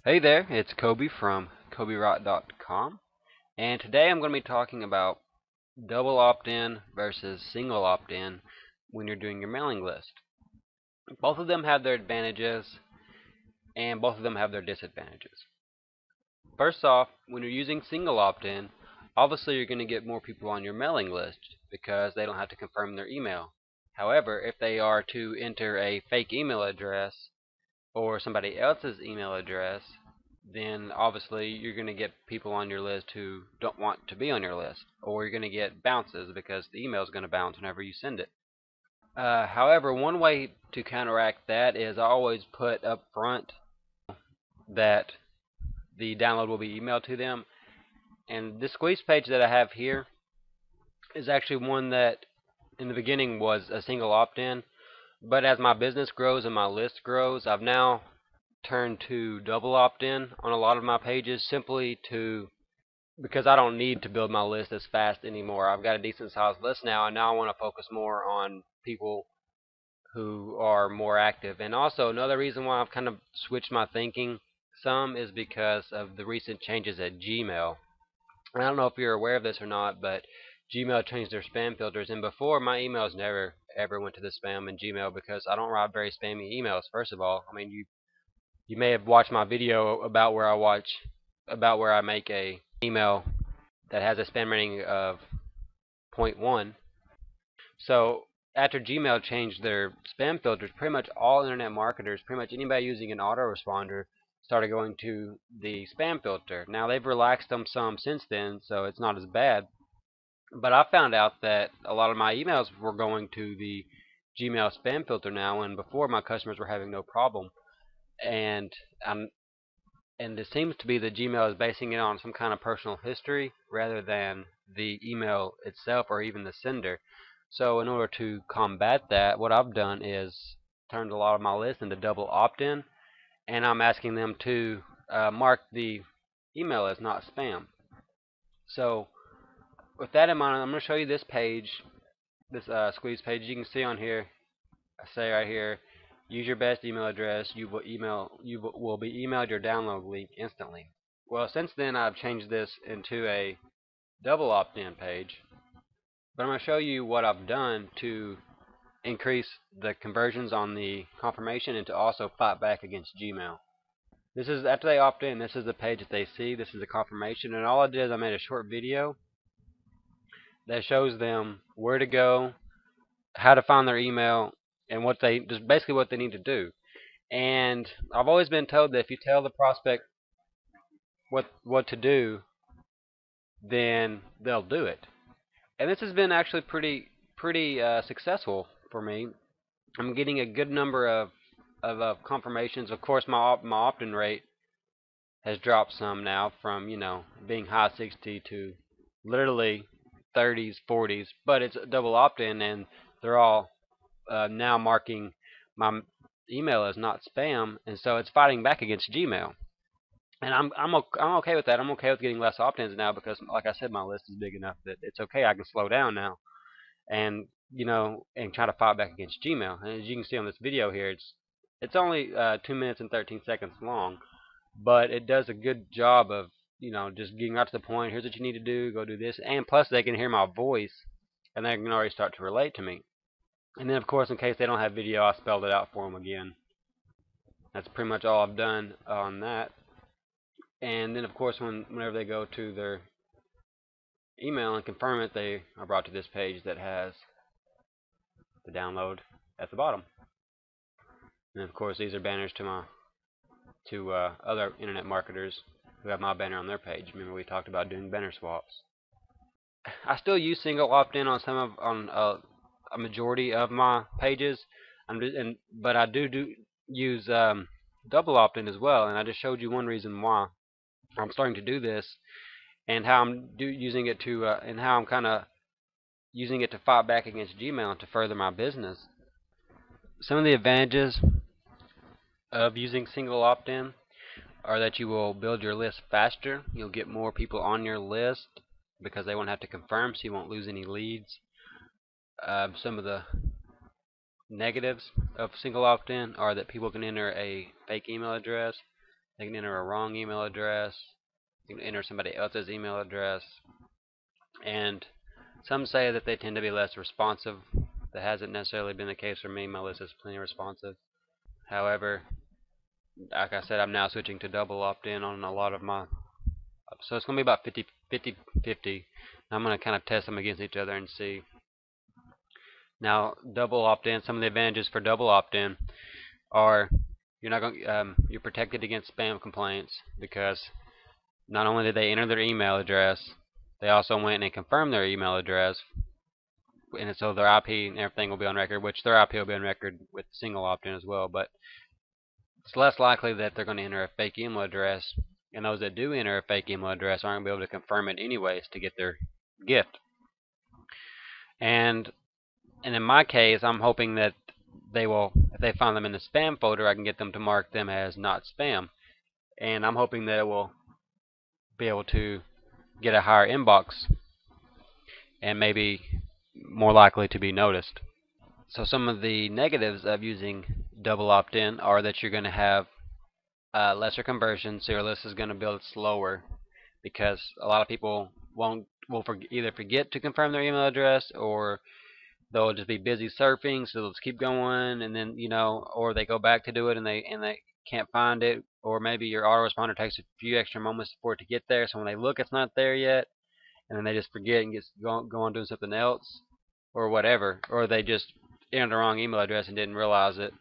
Hey there, it's Coby from CobyWright.com, and today I'm going to be talking about double opt-in versus single opt-in when you're doing your mailing list. Both of them have their advantages, and both of them have their disadvantages. First off, when you're using single opt-in, obviously you're going to get more people on your mailing list because they don't have to confirm their email. However, if they are to enter a fake email address or somebody else's email address, then obviously you're going to get people on your list who don't want to be on your list, or you're going to get bounces because the email is going to bounce whenever you send it. However, one way to counteract that is I always put up front that the download will be emailed to them. And this squeeze page that I have here is actually one that in the beginning was a single opt-in, but as my business grows and my list grows, I've now turned to double opt-in on a lot of my pages simply because I don't need to build my list as fast anymore. I've got a decent sized list now, and now I want to focus more on people who are more active. And also another reason why I've kind of switched my thinking some is because of the recent changes at Gmail. I don't know if you're aware of this or not, but Gmail changed their spam filters, and before my emails never ever went to the spam in Gmail because I don't write very spammy emails. First of all, I mean you may have watched my video about where I make a email that has a spam rating of zero point 0.1. So after Gmail changed their spam filters, pretty much all internet marketers, pretty much anybody using an autoresponder, started going to the spam filter. Now they've relaxed them some since then, so it's not as bad. But I found out that a lot of my emails were going to the Gmail spam filter now, and before my customers were having no problem. And I'm and it seems to be that Gmail is basing it on some kind of personal history rather than the email itself or even the sender. So in order to combat that, what I've done is turned a lot of my list into double opt-in, and I'm asking them to mark the email as not spam. So with that in mind, I'm going to show you this page, this squeeze page. You can see on here, I say right here, use your best email address. You will be emailed your download link instantly. Well, since then I've changed this into a double opt-in page, but I'm going to show you what I've done to increase the conversions on the confirmation and to also fight back against Gmail. This is after they opt in. This is the page that they see. This is the confirmation, and all I did is I made a short video that shows them where to go, how to find their email, and what they just basically what they need to do. And I've always been told that if you tell the prospect what to do, then they'll do it. And this has been actually pretty successful for me. I'm getting a good number of confirmations. Of course, my opt-in rate has dropped some now from being high 60 to literally 30s, 40s. But it's a double opt-in, and they're all now marking my email as not spam, and so it's fighting back against Gmail. And I'm okay with that. I'm okay with getting less opt-ins now because, like I said, my list is big enough that it's okay. I can slow down now and and try to fight back against Gmail. And as you can see on this video here, it's only 2 minutes and 13 seconds long, but it does a good job of just getting right to the point. Here's what you need to do. Go do this, and plus they can hear my voice and they can already start to relate to me. And then of course, in case they don't have video, I spelled it out for them again. That's pretty much all I've done on that. And then of course, whenever they go to their email and confirm it, they are brought to this page that has the download at the bottom. And of course, these are banners to other internet marketers who have my banner on their page. Remember, we talked about doing banner swaps. I still use single opt-in on a majority of my pages, but I do use double opt-in as well. And I just showed you one reason why I'm starting to do this, and how I'm using it to and how I'm kind of using it to fight back against Gmail and to further my business. Some of the advantages of using single opt-in are that you will build your list faster. You'll get more people on your list because they won't have to confirm, so you won't lose any leads. Some of the negatives of single opt-in are that people can enter a fake email address, They can enter a wrong email address. They can enter somebody else's email address. And some say that they tend to be less responsive. That hasn't necessarily been the case for me. My list is plenty responsive. However, like I said, I'm now switching to double opt-in on a lot of my. So it's going to be about 50-50. I'm going to kind of test them against each other and see. Now, double opt-in. Some of the advantages for double opt-in are you're protected against spam complaints because not only did they enter their email address, they also went and confirmed their email address, and so their IP and everything will be on record, which their IP will be on record with single opt-in as well. But it's less likely that they're going to enter a fake email address, and those that do enter a fake email address aren't going to be able to confirm it anyways to get their gift. And in my case, I'm hoping that they will, if they find them in the spam folder, I can get them to mark them as not spam. And I'm hoping that it will be able to get a higher inbox and maybe more likely to be noticed. So some of the negatives of using double opt-in are that you're going to have lesser conversion, so your list is going to build slower because a lot of people will either forget to confirm their email address, or they'll just be busy surfing, so they'll just keep going, and then or they go back to do it and they can't find it, or maybe your autoresponder takes a few extra moments for it to get there, so when they look, it's not there yet, and then they just forget and go on doing something else, or whatever, or they just entered the wrong email address and didn't realize it,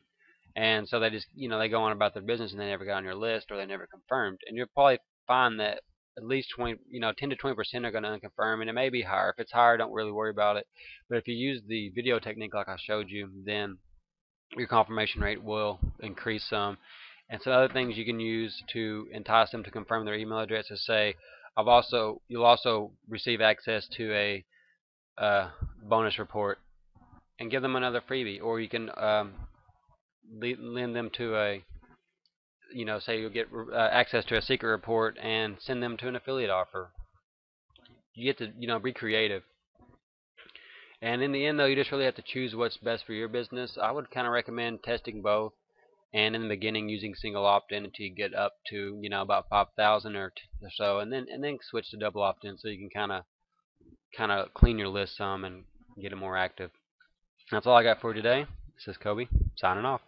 and so they just they go on about their business and they never got on your list, or they never confirmed, and you'll probably find that at least 10 to 20% are going to unconfirm, and it may be higher. If it's higher, don't really worry about it. But if you use the video technique like I showed you, then your confirmation rate will increase some. And some other things you can use to entice them to confirm their email address is say, you'll also receive access to a bonus report, and give them another freebie, or you can lend them to a say you'll get access to a secret report and send them to an affiliate offer. You get to be creative. And in the end, though, you just really have to choose what's best for your business. I would kind of recommend testing both, and in the beginning using single opt-in until you get up to about 5,000 or so, and then switch to double opt-in so you can kind of clean your list some and get it more active. That's all I got for today. This is Coby signing off.